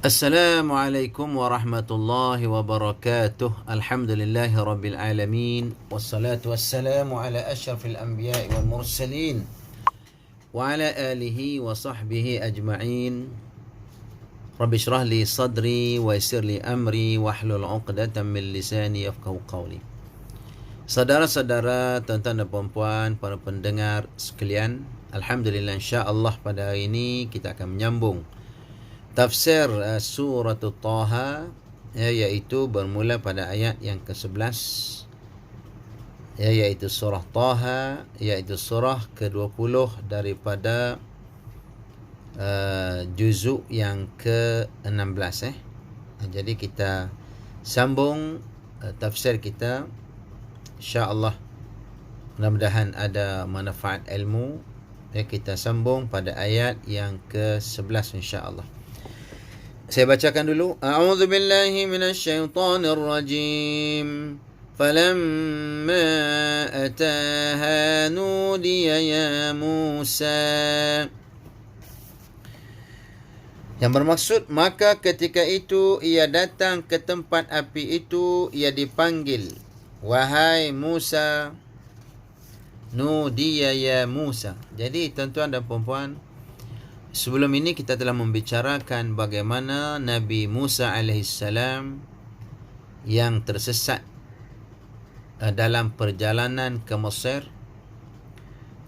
Assalamualaikum warahmatullahi wabarakatuh. Alhamdulillahi rabbil alamin. Wassalatu wassalamu ala asyrafil anbiya'i wal mursalin wa ala alihi wa sahbihi ajma'in. Rabbi shrah li sadri wa yassir li amri wahlul 'uqdatam min lisani yafqahu qawli. Saudara-saudara, tuan-tuan dan puan-puan, para pendengar sekalian, alhamdulillah insya-Allah pada hari ini kita akan menyambung tafsir surah Taha, iaitu bermula pada ayat yang ke-11, iaitu surah Taha, iaitu surah ke-20 daripada juzuk yang ke-16. Jadi kita sambung tafsir kita, insya-Allah. Mudah-mudahan ada manfaat ilmu. Kita sambung pada ayat yang ke-11 insya-Allah. Saya bacakan dulu. A'udzu billahi minasyaitonir rajim. Falamma ataha nudiya ya Musa. Yang bermaksud, maka ketika itu ia datang ke tempat api itu, ia dipanggil, wahai Musa. Nudiya ya Musa. Jadi tuan-tuan dan puan-puan, sebelum ini kita telah membicarakan bagaimana Nabi Musa alaihissalam yang tersesat dalam perjalanan ke Mesir.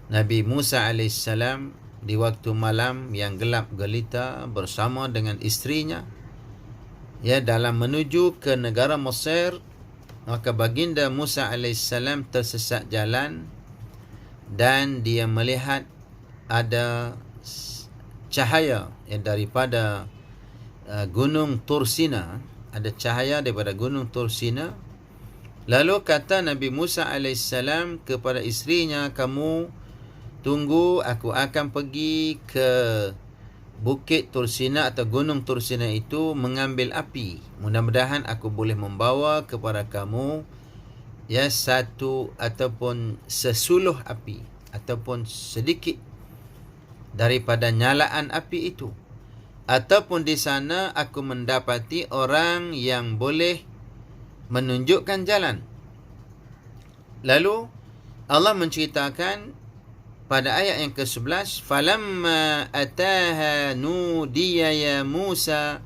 Nabi Musa alaihissalam di waktu malam yang gelap gelita bersama dengan isterinya, dalam menuju ke negara Mesir. Maka baginda Musa alaihissalam tersesat jalan dan dia melihat ada cahaya daripada gunung Tursina. Ada cahaya daripada gunung Tursina. Lalu kata Nabi Musa alaihissalam kepada isterinya, kamu tunggu, aku akan pergi ke bukit Tursina atau gunung Tursina itu mengambil api. Mudah-mudahan aku boleh membawa kepada kamu satu ataupun sesuluh api ataupun sedikit daripada nyalaan api itu, ataupun di sana aku mendapati orang yang boleh menunjukkan jalan. Lalu Allah menceritakan pada ayat yang ke-11, falamma ataha nudiya ya Musa.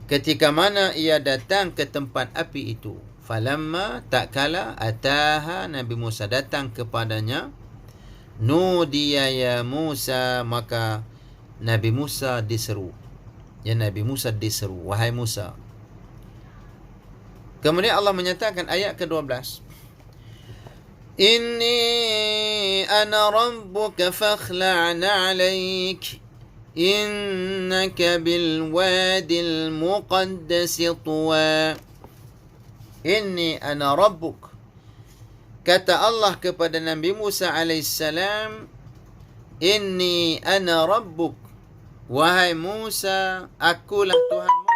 Ketika mana ia datang ke tempat api itu. Falamma, tak kala, ataha, Nabi Musa datang kepadanya, nudiya ya Musa, maka Nabi Musa diseru. Nabi Musa diseru, wahai Musa. Kemudian Allah menyatakan ayat ke-12, Inni ana rabbuka fakhla'na 'alaik innaka bil wadil muqaddasi tuwa. Inni ana rabbuk. Kata Allah kepada Nabi Musa alaihissalam, Inni ana rabbuk. Wahai Musa, akulah Tuhanmu.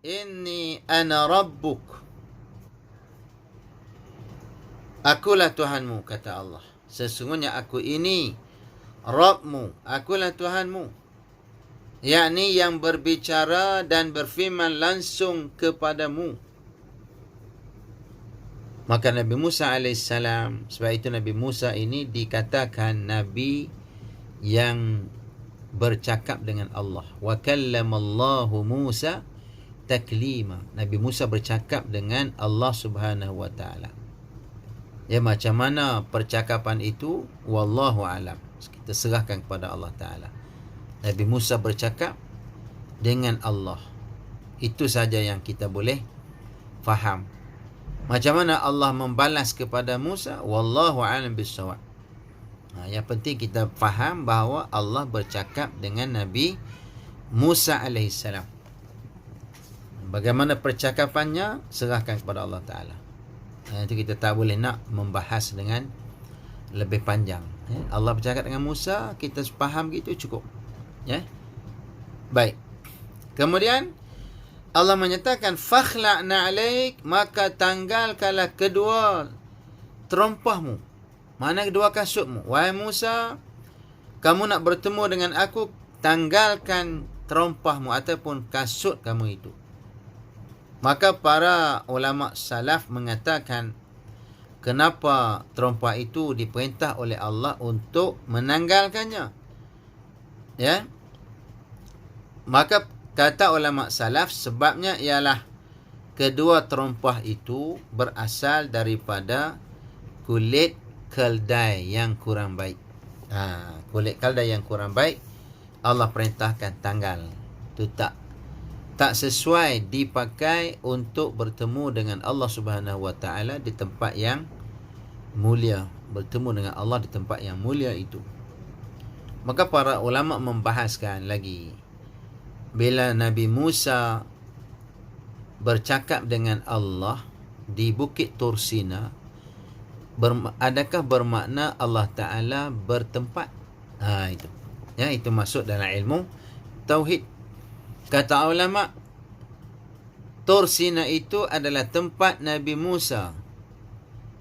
Inni ana rabbuk. Akulah Tuhanmu, kata Allah. Sesungguhnya aku ini Rabbmu, akulah Tuhanmu. Yakni yang berbicara dan berfirman langsung kepadamu. Maka Nabi Musa alaihissalam, sebab itu Nabi Musa ini dikatakan Nabi yang bercakap dengan Allah. Wa kallamallahu Musa taklima. Nabi Musa bercakap dengan Allah subhanahu wa ta'ala. Macam mana percakapan itu? Wallahu alam. Kita serahkan kepada Allah Ta'ala. Nabi Musa bercakap dengan Allah. Itu saja yang kita boleh faham. Macam mana Allah membalas kepada Musa? Wallahu a'lam bissawab. Yang penting kita faham bahawa Allah bercakap dengan Nabi Musa alaihissalam. Bagaimana percakapannya? Serahkan kepada Allah Ta'ala. Itu kita tak boleh nak membahas dengan lebih panjang. Allah bercakap dengan Musa, kita faham gitu cukup. Baik. Kemudian Allah menyatakan fakhla'na 'alaik, maka tanggalkanlah kedua terompahmu. Mana kedua kasutmu. Wahai Musa, kamu nak bertemu dengan aku, tanggalkan terompahmu ataupun kasut kamu itu. Maka para ulama salaf mengatakan kenapa terompah itu diperintah oleh Allah untuk menanggalkannya. Ya. Maka kata ulama salaf sebabnya ialah kedua terompah itu berasal daripada kulit keldai yang kurang baik. Kulit keldai yang kurang baik Allah perintahkan tanggal. Itu tak sesuai dipakai untuk bertemu dengan Allah Subhanahu wa taala di tempat yang mulia, bertemu dengan Allah di tempat yang mulia itu. Maka para ulama membahaskan lagi, bila Nabi Musa bercakap dengan Allah di Bukit Tursina, adakah bermakna Allah Ta'ala bertempat? Itu. Ya, itu masuk dalam ilmu tauhid. Kata ulama, Tursina itu adalah tempat Nabi Musa,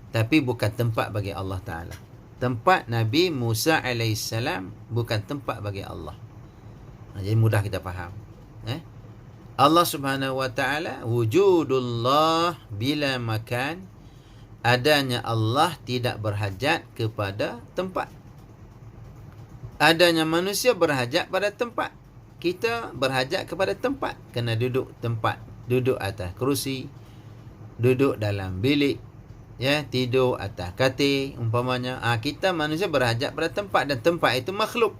tapi bukan tempat bagi Allah Ta'ala. Tempat Nabi Musa alaihissalam bukan tempat bagi Allah. Jadi mudah kita faham. Allah Subhanahu wa taala wujudullah bila makan, adanya Allah tidak berhajat kepada tempat. Adanya manusia berhajat pada tempat. Kita berhajat kepada tempat, kena duduk tempat, duduk atas kerusi, duduk dalam bilik, ya, tidur atas katil umpamanya. Kita manusia berhajat pada tempat, dan tempat itu makhluk.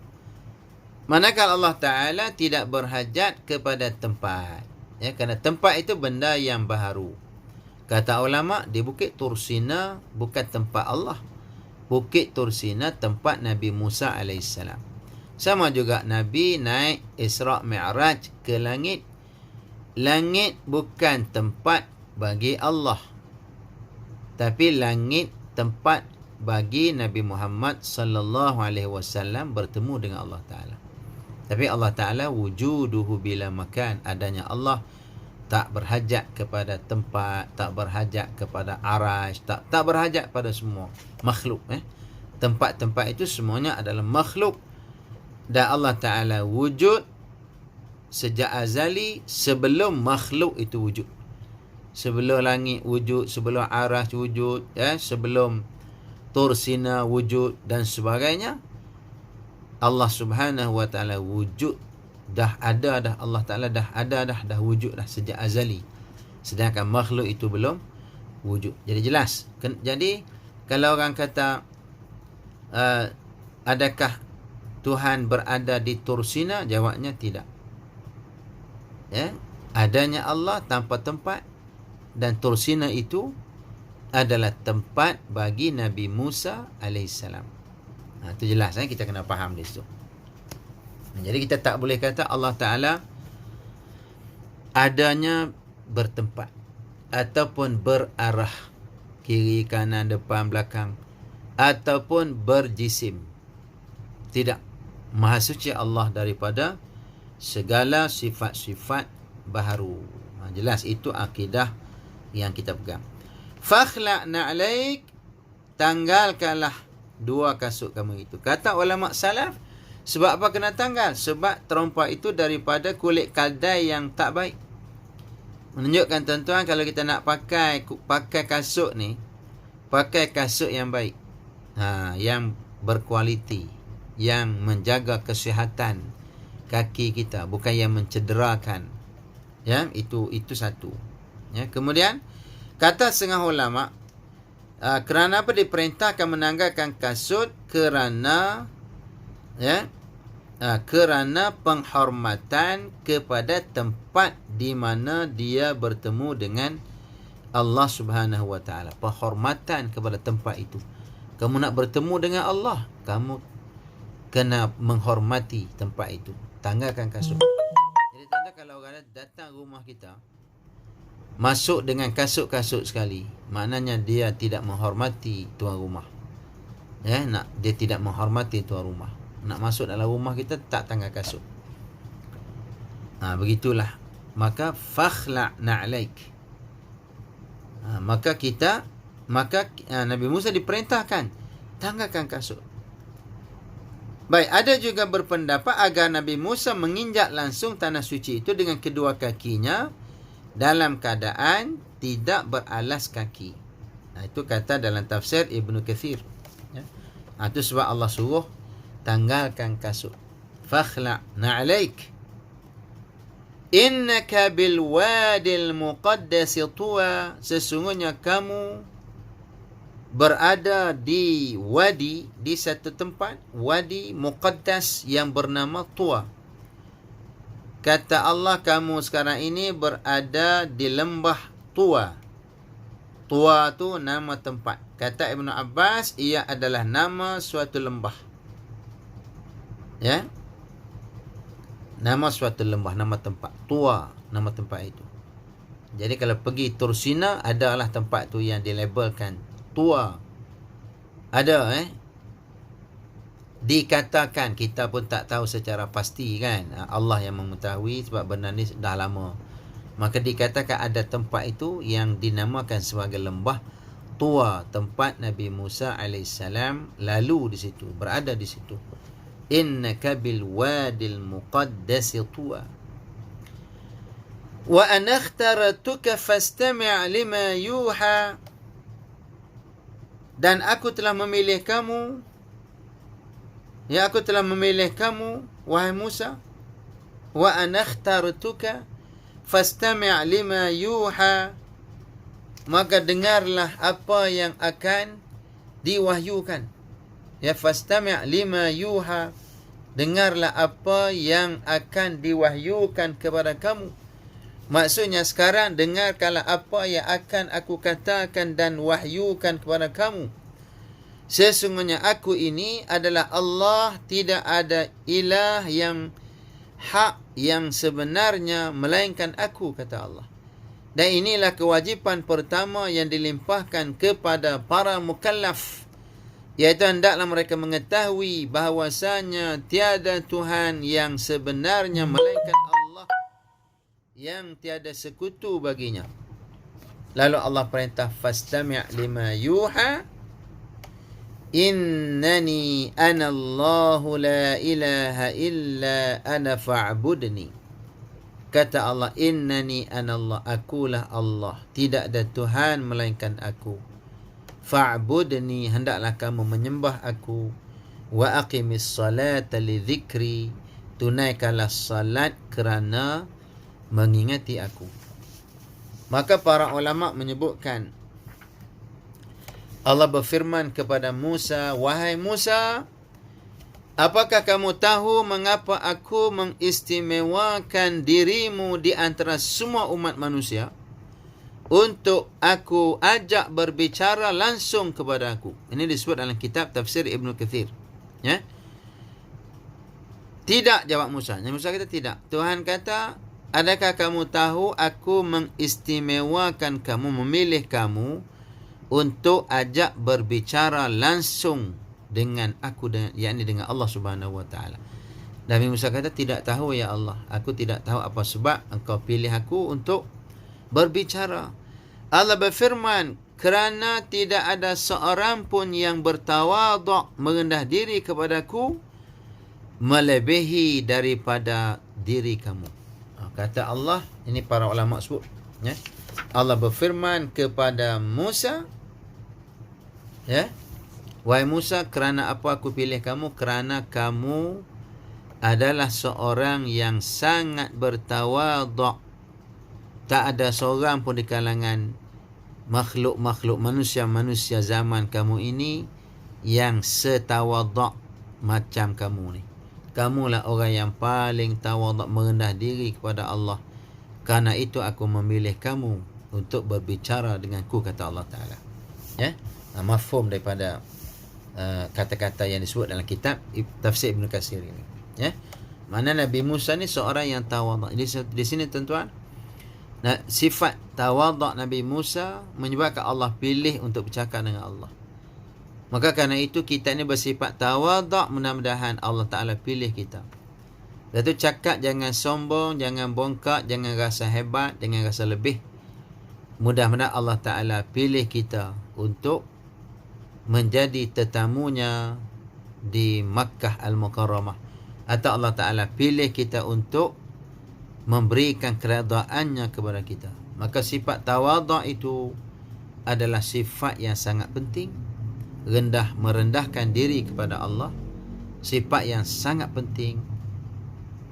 Manakala Allah Ta'ala tidak berhajat kepada tempat, ya, kerana tempat itu benda yang baharu. Kata ulama, di Bukit Tursina bukan tempat Allah. Bukit Tursina tempat Nabi Musa alaihissalam. Sama juga Nabi naik Isra' Mi'raj ke langit. Langit bukan tempat bagi Allah, tapi langit tempat bagi Nabi Muhammad sallallahu alaihi wasallam bertemu dengan Allah Ta'ala. Tapi Allah Ta'ala wujuduhu bila makan, adanya Allah tak berhajat kepada tempat, tak berhajat kepada arash, tak berhajat pada semua makhluk. Tempat-tempat itu semuanya adalah makhluk. Dan Allah Ta'ala wujud sejak azali sebelum makhluk itu wujud. Sebelum langit wujud, sebelum arash wujud, sebelum Tursina wujud dan sebagainya, Allah Subhanahu wa taala wujud, dah ada dah, Allah Taala dah ada dah wujud dah sejak azali. Sedangkan makhluk itu belum wujud. Jadi jelas. Jadi kalau orang kata adakah Tuhan berada di Tursina, jawabnya tidak. Ya, adanya Allah tanpa tempat, dan Tursina itu adalah tempat bagi Nabi Musa alaihissalam. Itu jelas, kita kena faham di situ. Jadi kita tak boleh kata Allah Ta'ala adanya bertempat ataupun berarah, kiri, kanan, depan, belakang, ataupun berjisim. Tidak. Maha suci Allah daripada segala sifat-sifat baharu. Jelas itu akidah yang kita pegang. Fakhla'na alaik, tanggalkanlah dua kasut kamu itu. Kata ulama salaf, sebab apa kena tanggal? Sebab terompah itu daripada kulit keldai yang tak baik. Menunjukkan tuan-tuan, kalau kita nak pakai kasut ni, pakai kasut yang baik, yang berkualiti, yang menjaga kesihatan kaki kita, bukan yang mencederakan. Ya, itu satu. Ya, kemudian kata setengah ulama, kerana apa diperintahkan menanggalkan kasut? Kerana kerana penghormatan kepada tempat di mana dia bertemu dengan Allah Subhanahu wa taala. Penghormatan kepada tempat itu. Kamu nak bertemu dengan Allah, kamu kena menghormati tempat itu. Tanggalkan kasut. Jadi tanda kalau orang datang rumah kita, masuk dengan kasut-kasut sekali, maknanya dia tidak menghormati tuan rumah. Dia tidak menghormati tuan rumah. Nak masuk dalam rumah kita, tak tanggal kasut. Begitulah. Maka fakhla'na alaik. Maka Nabi Musa diperintahkan tanggalkan kasut. Baik, ada juga berpendapat agar Nabi Musa menginjak langsung tanah suci itu dengan kedua kakinya dalam keadaan tidak beralas kaki. Itu kata dalam tafsir Ibnu Katsir. Ya. Itu sebab Allah suruh tanggalkan kasut. Fakhla' na'alaik. Innaka bil wadil muqaddas tuwa. Sesungguhnya kamu berada di wadi, di satu tempat, wadi muqaddas yang bernama Tuwa. Kata Allah, kamu sekarang ini berada di lembah Tuwa. Tuwa tu nama tempat. Kata Ibnu Abbas, ia adalah nama suatu lembah. Ya. Nama suatu lembah, nama tempat. Tuwa, nama tempat itu. Jadi kalau pergi Tursina, adalah tempat tu yang dilabelkan Tuwa. Ada dikatakan, kita pun tak tahu secara pasti kan. Allah yang mengetahui sebab benda ni dah lama. Maka dikatakan ada tempat itu yang dinamakan sebagai lembah Tuwa, tempat Nabi Musa AS lalu di situ, berada di situ. Innaka bil wadil muqaddas Tuwa. Wa ana akhtartuka fastami' lima yuha. Dan aku telah memilih kamu. Ya, aku telah memilih kamu, wahai Musa. Wa ana akhtartuka fastami' lima yuha. Maka dengarlah apa yang akan diwahyukan. Ya, fastami' lima yuha. Dengarlah apa yang akan diwahyukan kepada kamu. Maksudnya sekarang dengarkanlah apa yang akan aku katakan dan wahyukan kepada kamu. Sesungguhnya aku ini adalah Allah, tidak ada ilah yang hak yang sebenarnya melainkan aku, kata Allah. Dan inilah kewajipan pertama yang dilimpahkan kepada para mukallaf, iaitu hendaklah mereka mengetahui bahawasanya tiada Tuhan yang sebenarnya melainkan Allah, yang tiada sekutu baginya. Lalu Allah perintah, fastami' lima yuha. Innani ana Allahu la ilaha illa ana fa'budni. Kata Allah, innani ana Allah, akulah Allah, tidak ada Tuhan melainkan aku. Fa'budni, hendaklah kamu menyembah aku. Wa aqimis salata li dhikri, tunaikanlah salat kerana mengingati aku. Maka para ulama menyebutkan, Allah berfirman kepada Musa, wahai Musa, apakah kamu tahu mengapa aku mengistimewakan dirimu di antara semua umat manusia untuk aku ajak berbicara langsung kepada aku? Ini disebut dalam kitab tafsir Ibnu Katsir. Ya. Tidak, jawab Musa. Musa kata tidak. Tuhan kata, adakah kamu tahu aku mengistimewakan kamu, memilih kamu untuk ajak berbicara langsung dengan aku, yakni dengan Allah Subhanahu wa taala. Nabi Musa kata, tidak tahu ya Allah. Aku tidak tahu apa sebab engkau pilih aku untuk berbicara. Allah berfirman, kerana tidak ada seorang pun yang bertawaduk, merendah diri kepadaku melebihi daripada diri kamu. Kata Allah, ini para ulama sebut, ya. Allah berfirman kepada Musa, ya, wahai Musa, kerana apa aku pilih kamu? Kerana kamu adalah seorang yang sangat bertawaduk. Tak ada seorang pun di kalangan makhluk-makhluk manusia-manusia zaman kamu ini yang setawaduk macam kamu ni. Kamulah orang yang paling tawaduk, merendah diri kepada Allah. Karena itu aku memilih kamu untuk berbicara denganku, kata Allah Ta'ala. Ya, mafhum daripada kata-kata yang disebut dalam kitab tafsir Ibnu Katsir ini. Ya, mana Nabi Musa ni seorang yang tawaduk. Di sini tuan-tuan, sifat tawaduk Nabi Musa menyebabkan Allah pilih untuk bercakap dengan Allah. Maka kerana itu kita ni bersifat tawaduk, mudah-mudahan Allah Ta'ala pilih kita. Lepas tu cakap jangan sombong, jangan bongkak, jangan rasa hebat, jangan rasa lebih. Mudah-mudahan Allah Ta'ala pilih kita untuk menjadi tetamunya di Makkah Al-Mukarramah, atau Allah Ta'ala pilih kita untuk memberikan keredaannya kepada kita. Maka sifat tawaduk itu adalah sifat yang sangat penting. Merendahkan diri kepada Allah, sifat yang sangat penting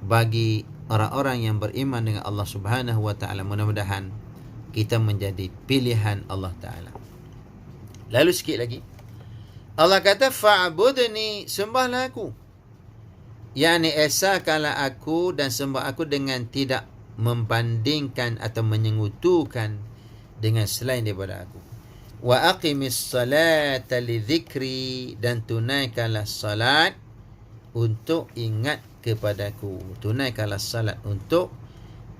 bagi orang-orang yang beriman dengan Allah Subhanahu wa Ta'ala. Mudah-mudahan kita menjadi pilihan Allah Ta'ala. Lalu sikit lagi, Allah kata fa'budni, sembahlah aku. Yani esakanlah aku dan sembah aku dengan tidak membandingkan atau menyekutukan dengan selain daripada aku. Wa aqimis salata li dzikri, dan tunaikanlah salat untuk ingat kepadaku. Tunaikanlah salat untuk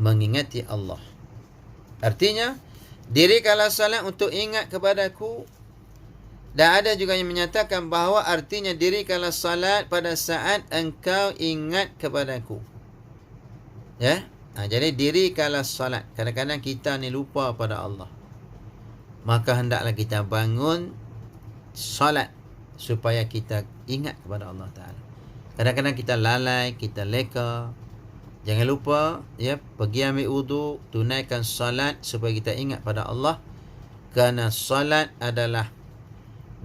mengingati Allah. Artinya, dirikanlah salat untuk ingat kepadaku. Dan ada juga yang menyatakan bahawa artinya dirikanlah salat pada saat engkau ingat kepadaku. Ya? Jadi dirikanlah salat. Kadang-kadang kita ni lupa pada Allah. Maka hendaklah kita bangun salat supaya kita ingat kepada Allah Ta'ala. Kadang-kadang kita lalai, kita leka. Jangan lupa, ya, pergi ambil wudu, tunaikan salat supaya kita ingat pada Allah. Kerana salat adalah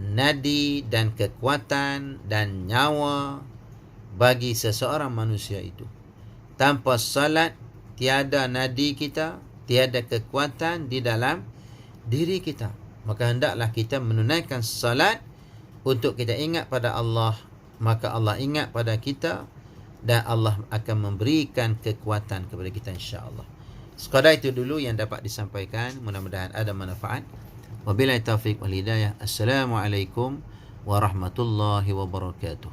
nadi dan kekuatan dan nyawa bagi seseorang manusia itu. Tanpa salat, tiada nadi kita, tiada kekuatan di dalam diri kita. Maka hendaklah kita menunaikan salat untuk kita ingat pada Allah. Maka Allah ingat pada kita dan Allah akan memberikan kekuatan kepada kita, insya-Allah. Sekadar itu dulu yang dapat disampaikan. Mudah-mudahan ada manfaat. Wabillahi taufiq wal hidayah. Assalamualaikum warahmatullahi wabarakatuh.